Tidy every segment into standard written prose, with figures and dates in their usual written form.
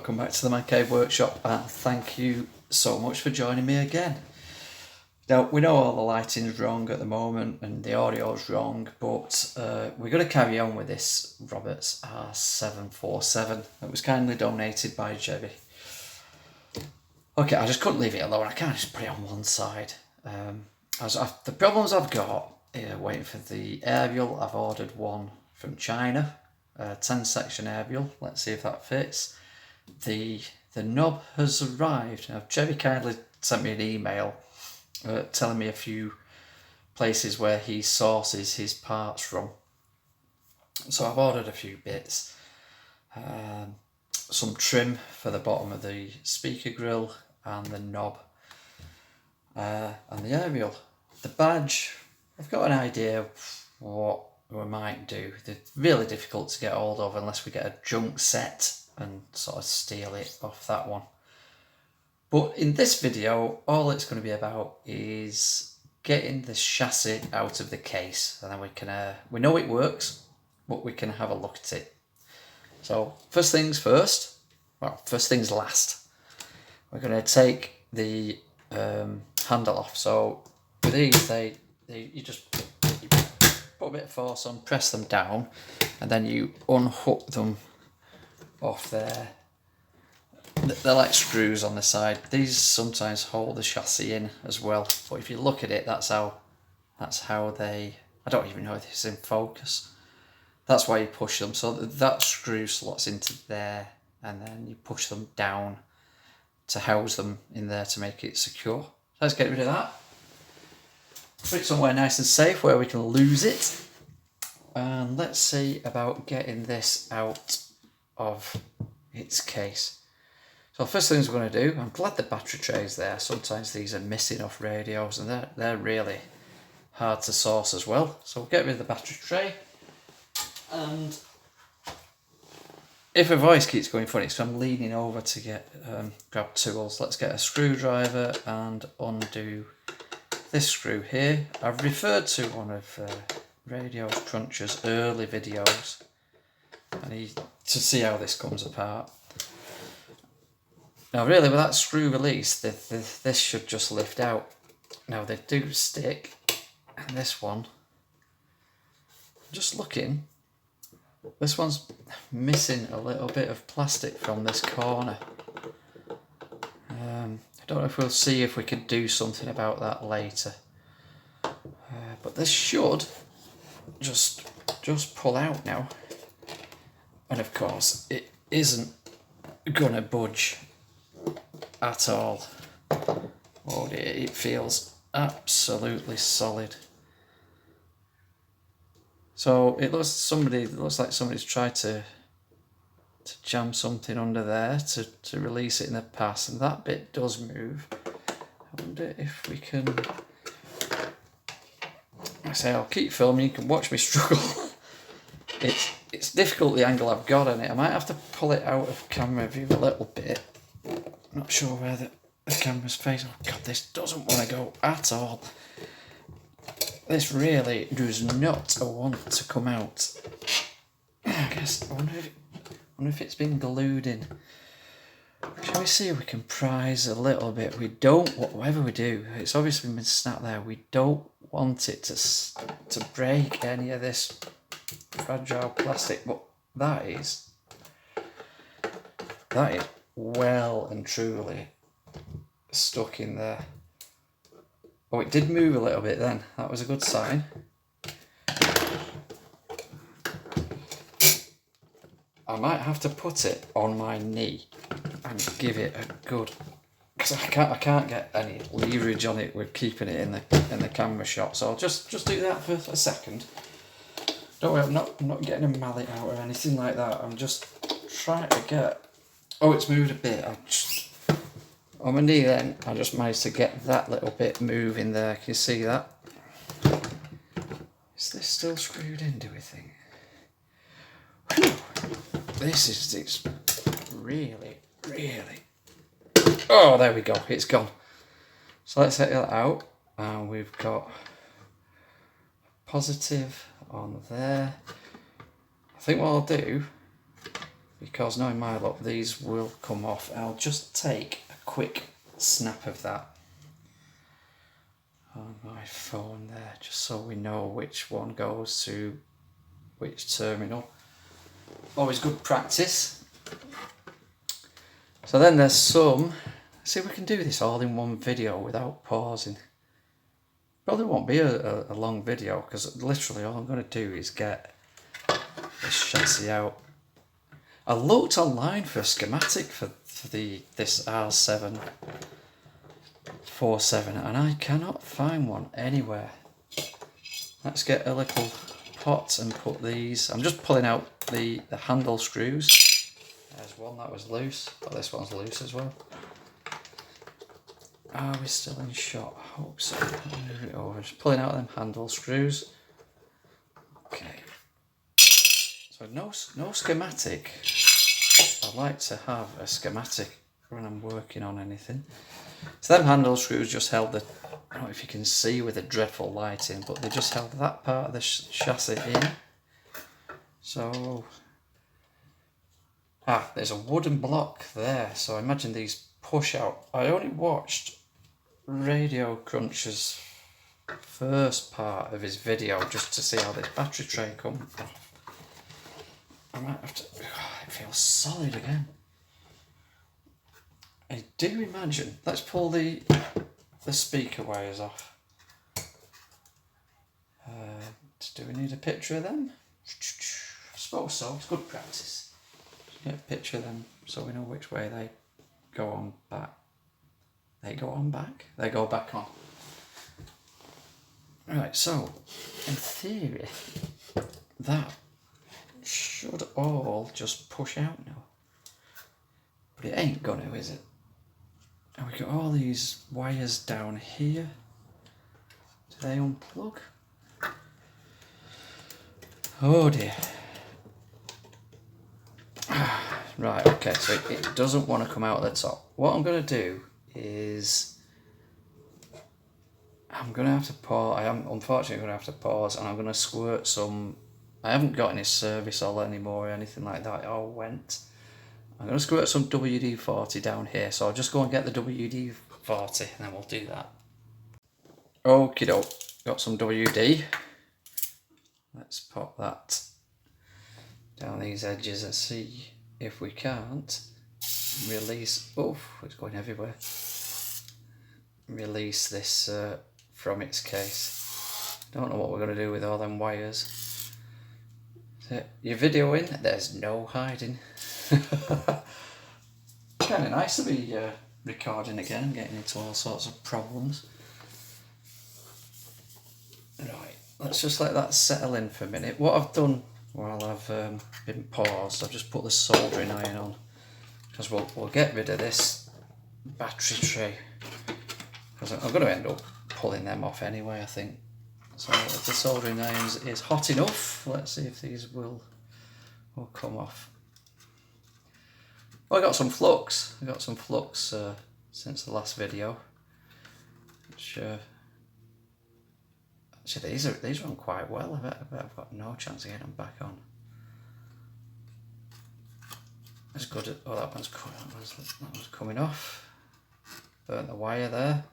welcome back to the Man Cave Workshop, and thank you so much for joining me again. Now, we know all the lighting's wrong at the moment and the audio's wrong, but we're going to carry on with this Roberts R747 that was kindly donated by Jebby. Okay, I just couldn't leave it alone. I can't just put it on one side. The problems I've got, waiting for the aerial. I've ordered one from China, a 10-section aerial. Let's see if that fits. The knob has arrived. Now, Jebby kindly sent me an email telling me a few places where he sources his parts from. So I've ordered a few bits. Some trim for the bottom of the speaker grill and the knob and the aerial. The badge, I've got an idea of what we might do. They're really difficult to get hold of unless we get a junk set and sort of steal it off that one. But in this video, all it's going to be about is getting the chassis out of the case, and then we know it works, but we can have a look at it. So first things first, well, first things last, we're going to take the handle off. So with these, you just put a bit of force on, press them down, and then you unhook them off there. They're like screws on the side. These sometimes hold the chassis in as well, but if you look at it, that's how they, I don't even know if it's in focus. That's why you push them. So that screw slots into there, and then you push them down to house them in there to make it secure. So let's get rid of that. Put it somewhere nice and safe where we can lose it. And let's see about getting this out of its case. So first things we're going to do, I'm glad the battery tray's there. Sometimes these are missing off radios and they're really hard to source as well. So we'll get rid of the battery tray. And if a voice keeps going funny, so I'm leaning over to grab tools. Let's get a screwdriver and undo this screw here. I've referred to one of Radio Cruncher's early videos to see how this comes apart. Now really, with that screw release, this should just lift out. Now they do stick, and this one, just looking, this one's missing a little bit of plastic from this corner. I don't know if we'll see if we could do something about that later. But this should just pull out now. And of course, it isn't gonna budge at all. Oh dear, it feels absolutely solid. So it looks like somebody's tried to jam something under there to release it in the past, and that bit does move. I wonder if we can. I say I'll keep filming. You can watch me struggle. It's difficult, the angle I've got on it. I might have to pull it out of camera view a little bit. Not sure where the camera's facing. Oh god, this doesn't want to go at all. This really does not want to come out. I guess, I wonder if it's been glued in. Shall we see if we can prise a little bit? We don't, whatever we do, it's obviously been snapped there. We don't want it to break any of this fragile plastic, but that is well and truly stuck in there. Oh, it did move a little bit then. That was a good sign. I might have to put it on my knee and give it a good, because I can't get any leverage on it with keeping it in the camera shot. So I'll just do that for a second. Don't worry, I'm not getting a mallet out or anything like that. I'm just trying to get. Oh, it's moved a bit. On my knee then, I just managed to get that little bit moving there. Can you see that? Is this still screwed in, do we think? Whew. It's really. Oh, there we go. It's gone. So let's take that out. And we've got positive on there. I think what I'll do because knowing my luck, these will come off. I'll just take a quick snap of that on my phone there, just so we know which one goes to which terminal. Always good practice. So then there's some, see if we can do this all in one video without pausing. Probably won't be a long video, because literally all I'm going to do is get this chassis out. I looked online for a schematic for this R747 and I cannot find one anywhere. Let's get a little pot and put these. I'm just pulling out the handle screws. There's one that was loose, but this one's loose as well. Are we still in shot? I hope so. I'll move it over. Just pulling out them handle screws. Okay. So no schematic. I like to have a schematic when I'm working on anything. So them handle screws just held the, I don't know if you can see with the dreadful lighting, but they just held that part of the chassis in. So, there's a wooden block there. So I imagine these push out. I only watched Radio Cruncher's first part of his video just to see how this battery tray comes off. I might have to, it feels solid again. I do imagine, let's pull the speaker wires off. Do we need a picture of them? I suppose so, it's good practice. Get a picture of them so we know which way they go on back. They go on back? They go back on. Right, so, in theory, that should all just push out now. But it ain't gonna, is it? And we got all these wires down here. Do they unplug? Oh dear. Right, okay, so it doesn't want to come out at the top. What I'm going to do is I'm going to have to pause. I am unfortunately going to have to pause, and I'm going to squirt some. I haven't got any service oil anymore or anything like that. It all went. I'm going to squirt some WD-40 down here, so I'll just go and get the WD-40 and then we'll do that. Okie doke, got some WD. Let's pop that down these edges and see if we can't release. Oh, it's going everywhere. Release this from its case. Don't know what we're going to do with all them wires. So, your video in? There's no hiding. Kind of nice to be recording again and getting into all sorts of problems. Right, let's just let that settle in for a minute. What I've done while I've been paused, I've just put the soldering iron on, because we'll get rid of this battery tray, because I'm going to end up pulling them off anyway, I think. So if the soldering iron is hot enough, let's see if these will come off. Well, I got some flux. I got some flux since the last video. Which actually these run quite well. I bet I've got no chance of getting them back on. As good as, oh, that one's coming off. Burnt the wire there.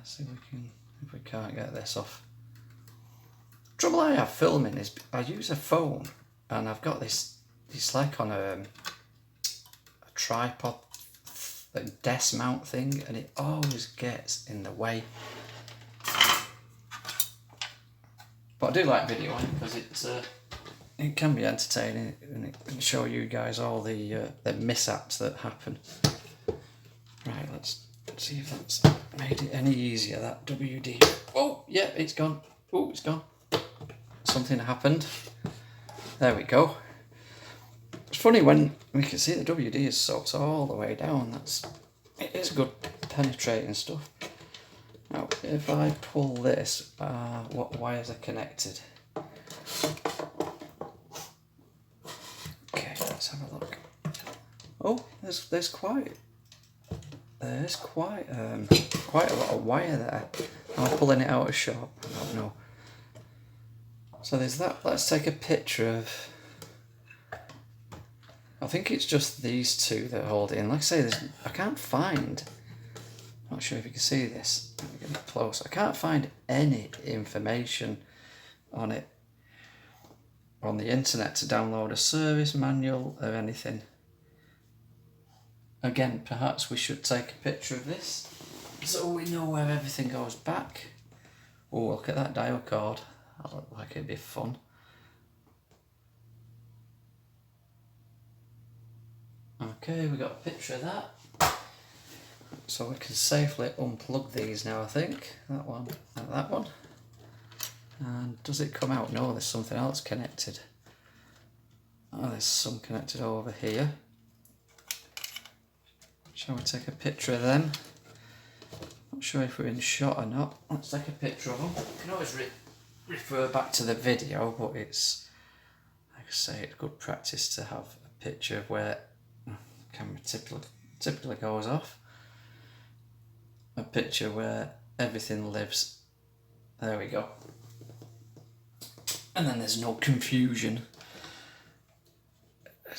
See if we can't get this off. Trouble I have filming is I use a phone, and I've got this. It's like on a tripod, like desk mount thing, and it always gets in the way. But I do like videoing because it can be entertaining, and it can show you guys all the mishaps that happen. Right, let's see if that's made it any easier. That WD. Oh, yeah, it's gone. Oh, it's gone. Something happened. There we go. It's funny when we can see the WD is soaked all the way down. It is good penetrating stuff. Now, if I pull this, what wires are connected? Okay, let's have a look. Oh, there's quite a lot of wire there. I'm pulling it out of shop. I don't know. So there's that. Let's take a picture of I think it's just these two that hold it in. Like I say, I can't find, I'm not sure if you can see this, let me get it close. I can't find any information on it on the internet to download a service manual or anything. Again, perhaps we should take a picture of this so we know where everything goes back. Oh, look at that dial cord. That looked like it'd be fun. Okay, we got a picture of that. So we can safely unplug these now, I think. That one and that one. And does it come out? No, there's something else connected. Oh, there's some connected over here. Shall we take a picture of them? Not sure if we're in shot or not. Let's take a picture of them. You can always refer back to the video, but it's, like I say, it's good practice to have a picture of where the camera typically goes off. A picture where everything lives. There we go. And then there's no confusion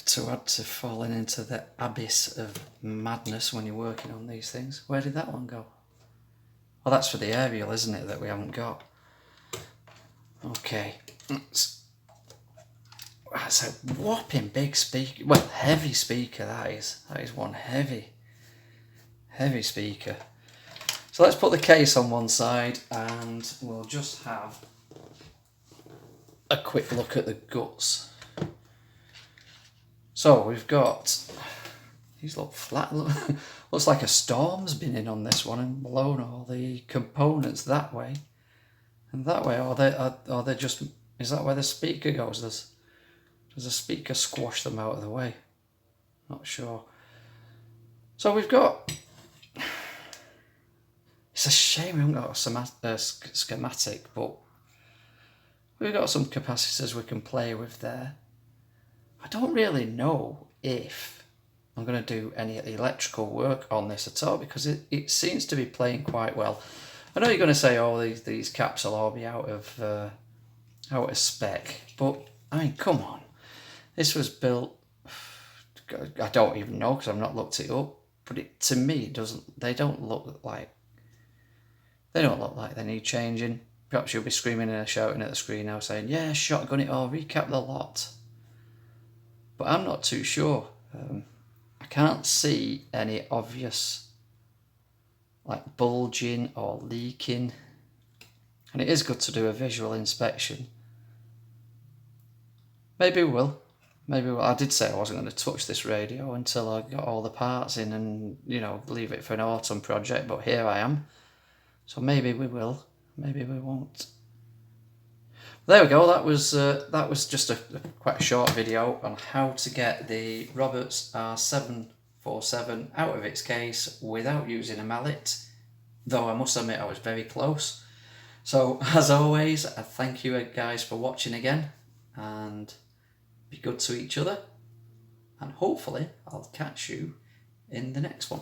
to add to falling into the abyss of madness when you're working on these things. Where did that one go? Well, that's for the aerial, isn't it, that we haven't got? Okay. That's a whopping big speaker. Well, heavy speaker, that is. That is one heavy speaker. So let's put the case on one side and we'll just have a quick look at the guts. So we've got, these look flat, looks like a storm's been in on this one and blown all the components that way and that way, or they just, is that where the speaker goes? Does the speaker squash them out of the way? Not sure. So we've got, it's a shame we haven't got a schematic, but we've got some capacitors we can play with there. I don't really know if I'm going to do any electrical work on this at all because it seems to be playing quite well. I know you're going to say, oh, these caps will all be out of spec, but I mean, come on. This was built, I don't even know because I've not looked it up, but to me, they don't look like they need changing. Perhaps you'll be screaming and shouting at the screen now saying, yeah, shotgun it or recap the lot. But I'm not too sure. I can't see any obvious like bulging or leaking. And it is good to do a visual inspection. Maybe we will. Maybe I did say I wasn't going to touch this radio until I got all the parts in and, you know, leave it for an autumn project. But here I am. So maybe we will. Maybe we won't. There we go. That was just quite a short video on how to get the Roberts R747 out of its case without using a mallet. Though I must admit I was very close. So as always, I thank you guys for watching again, and be good to each other. And hopefully I'll catch you in the next one.